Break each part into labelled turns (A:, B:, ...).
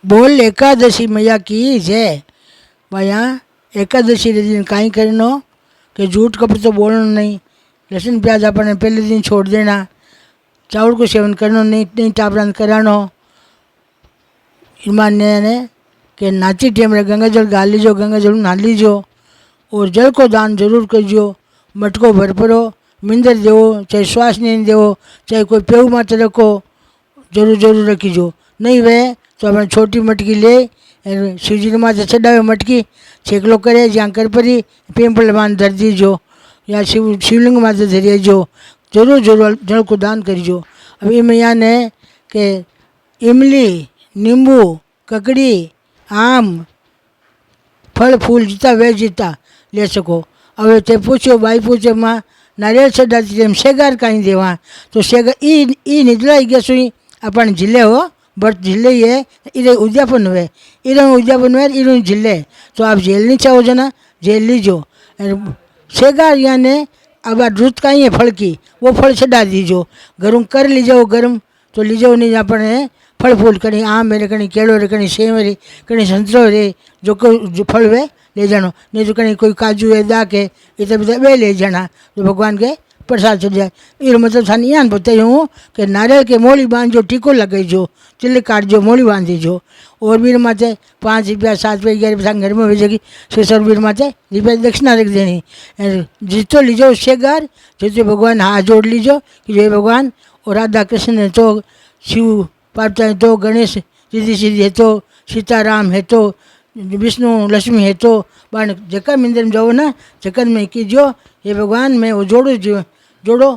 A: बोल एकादशी मैया की जय। भैया एकादशी के दिन कहीं करनो कि झूठ कपट तो बोलना नहीं, लहसुन प्याज अपने पहले दिन छोड़ देना, चावल को सेवन करनो नहीं टापरान करानो। मान्य ने कि नाची टेम रे गंगा जल गा लीजो, गंगा जल नहा लीजो और जल को दान जरूर करजो। मटको भर पड़ो, मिंदर देवो, चाहे श्वास नहीं देवो, चाहे कोई पेव मात्र रखो, जरूर जरूर रखीजो। नहीं वे तो अपने छोटी मटकी ले शिव जी माथे चढ़ावे मटकी, छेकलो करे ज्યાં कर परी पिंपल मान धर दीजो या शिवलिंग माथे धरिएजो। जरूर जरूर जल को दान करीजो। अब इम यहाँ ने के इमली, नींबू, ककड़ी, आम, फल फूल जीता वे जीता ले सको। હવે તે પૂછ્યો, બાઈ પૂછે માં નારિયેળ ચડાતી તેમ શેગાર કાંઈ દેવા, તો શેગાર ઈ નિદ્રાઈ ગયા સુઈ આપણે ઝીલે હો બટ ઝીલે એ इरे उद्यापन हुए, इरे उद्यापन हुए इरे झिल्ले। तो आप जेल नहीं चाहो जना जेल लीजो। शेगार याने अब दूध का ही है फल की, वो फल चढ़ा दीजो। गरम कर लीजो, गरम तो लीजो नहीं अपने फल फूल कहीं आम रे, कहीं केड़ो रे, कहीं सेव रे, कहीं संतरो रे, जो फल वे ले जानो। नहीं तो कहीं कोई काजू है दा के ये तो बता वे ले जाना, तो भगवान के प्रसाद चढ़ जाए। ये मतलब थाने यहाँ बताऊँ कि नारियल के मोली बांधो, टीको लगाईजो, तिल काटजो, मोली बांधीजो। और बीर माथे 5 रुपया 7 रुपया 11 रुपया घर में भेजेगी, 600 बीर माथे रुपया दक्षिणा रख देनी। जीतो लीजो शेगार, जीतो भगवान हाथ जोड़ लीजो कि जय भगवान। और राधा कृष्ण है तो, शिव पार्वती है तो, गणेश रिद्धि सिद्धि है तो, सीताराम है तो, विष्णु लक्ष्मी है तो, बाण जका मंदिर में जाओ ना जकन में कीजो ये भगवान मैं वो जोड़ो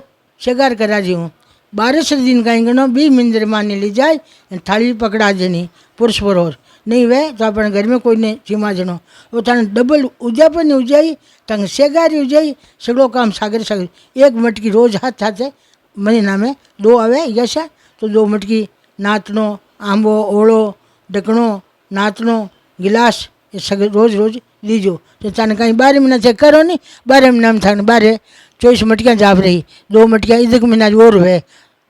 A: शेगार करा जी हूँ। 12 दिन कहीं गणो भी मंदिर मानी ली जाए, थाली पकड़ा देनी पुरुष परोर। नहीं वे तो अपने घर में कोई ने सीमा जनो वो थाने डबल उद्यापन उजाई तंग शेगारी उजाई सगड़ो काम सागर सागर। एक मटकी रोज हाथ हाथे मनी नामे 2 आवे यशा तो 2 मटकी नातनो, आंबो, ओळो, ढकणो, नातनो, गिलास ये सगळे रोज रोज लीजो। तो थाने कहीं 12 महीना से करो नहीं, 12 महीना में थाने 12 24 मटकियाँ जाप रही, 2 मटकियाँ इधर महीना और हुए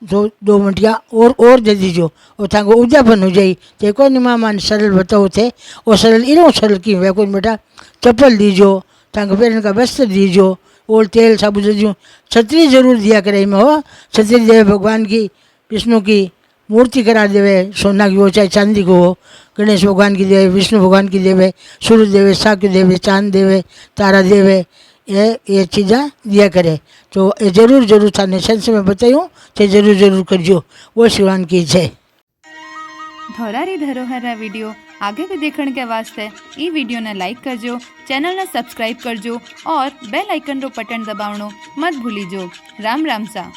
A: तो 2 मटकियाँ और दे दीजो। और थाको उद्यापन हो जाई। ते कोई नहीं मामा सरल बताओ थे और सरल इनो सरल की वे कोई बेटा चप्पल दीजो, थाको पेरन का वस्त्र दीजो और तेल साबुन दीजो। छतरी जरूर दिया करे में हो, छतरी देवे भगवान की, विष्णु की मूर्ति करा देवे, सोना की हो चाहे चांदी को हो, गणेश भगवान की देवे, विष्णु भगवान की देवे, सूर्य देवे, साक्य देवे, चांद देवे, तारा देवे, ये चीज़ा दिया करे। तो ये जरूर जरूर थाने संस में बताऊँ तो जरूर जरूर करजो। वो शिवान की जय।
B: धोलारी धरोहर विडियो आगे भी देखने के वास्ते ई वीडियो ने लाइक करजो, चैनल ने सब्सक्राइब करजो और बेल आइकन रो बटन दबावनो मत भूलीजो। राम राम सा।